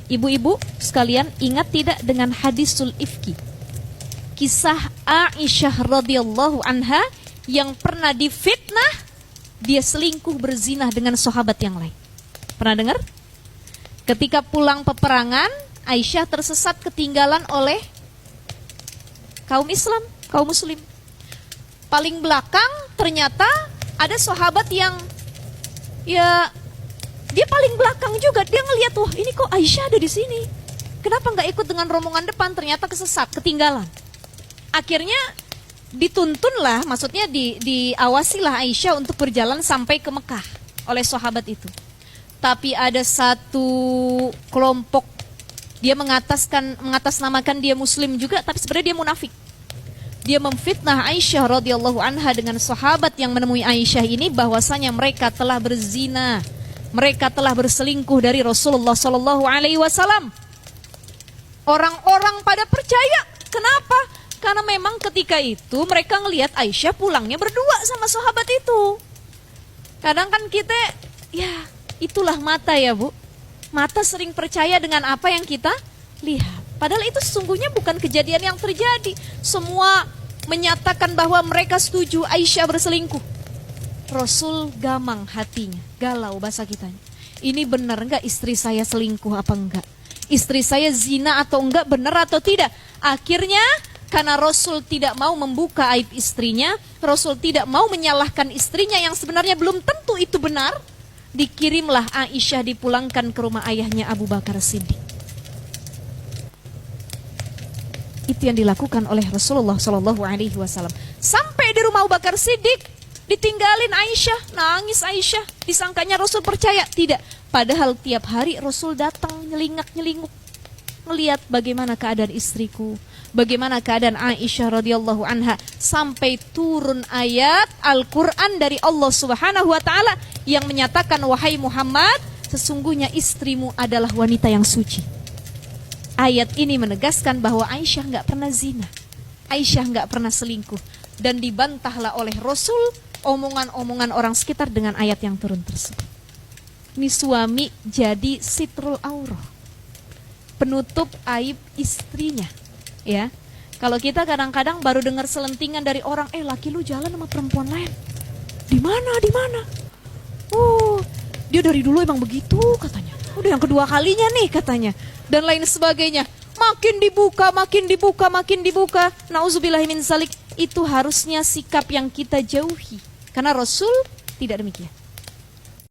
Ibu-ibu sekalian, ingat tidak dengan hadisul ifki? Kisah Aisyah radhiyallahu anha yang pernah difitnah dia selingkuh berzinah dengan sahabat yang lain. Pernah dengar? Ketika pulang peperangan, Aisyah tersesat ketinggalan oleh kaum Islam, kaum muslim. Paling belakang ternyata ada sahabat yang ya dia paling belakang juga. Dia ngelihat, wah ini kok Aisyah ada di sini. Kenapa nggak ikut dengan rombongan depan? Ternyata kesesat, ketinggalan. Akhirnya dituntunlah, maksudnya diawasilah Aisyah untuk berjalan sampai ke Mekah oleh sahabat itu. Tapi ada satu kelompok, dia mengatasnamakan dia muslim juga, tapi sebenarnya dia munafik. Dia memfitnah Aisyah radhiyallahu anha dengan sahabat yang menemui Aisyah ini bahwasanya mereka telah berzina, mereka telah berselingkuh dari Rasulullah sallallahu alaihi wasallam. Orang-orang pada percaya. Kenapa? Karena memang ketika itu mereka ngelihat Aisyah pulangnya berdua sama sahabat itu. Kadang kan kita, ya itulah mata ya Bu. Mata sering percaya dengan apa yang kita lihat. Padahal itu sesungguhnya bukan kejadian yang terjadi. Semua menyatakan bahwa mereka setuju Aisyah berselingkuh. Rasul gamang hatinya, galau bahasa kitanya. Ini benar enggak istri saya selingkuh apa enggak? Istri saya zina atau enggak, benar atau tidak? Akhirnya karena Rasul tidak mau membuka aib istrinya, Rasul tidak mau menyalahkan istrinya yang sebenarnya belum tentu itu benar, dikirimlah Aisyah dipulangkan ke rumah ayahnya Abu Bakar Siddiq. Itu yang dilakukan oleh Rasulullah Shallallahu Alaihi Wasallam. Sampai di rumah Abu Bakar Siddiq, ditinggalin Aisyah, nangis Aisyah. Disangkanya Rasul percaya, tidak. Padahal tiap hari Rasul datang nyelingak-nyelinguk, melihat bagaimana keadaan istriku, bagaimana keadaan Aisyah radhiyallahu anha, sampai turun ayat Al-Quran dari Allah Subhanahu Wa Taala yang menyatakan, wahai Muhammad, sesungguhnya istrimu adalah wanita yang suci. Ayat ini menegaskan bahwa Aisyah nggak pernah zina, Aisyah nggak pernah selingkuh, dan dibantahlah oleh Rasul omongan-omongan orang sekitar dengan ayat yang turun tersebut. Ini suami jadi sitrul aurah, penutup aib istrinya, ya. Kalau kita kadang-kadang baru dengar selentingan dari orang, laki lu jalan sama perempuan lain, di mana? Oh, dia dari dulu emang begitu katanya. Udah yang kedua kalinya nih katanya. Dan lain sebagainya. Makin dibuka. Nauzubillahi min zalik. Itu harusnya sikap yang kita jauhi. Karena Rasul tidak demikian.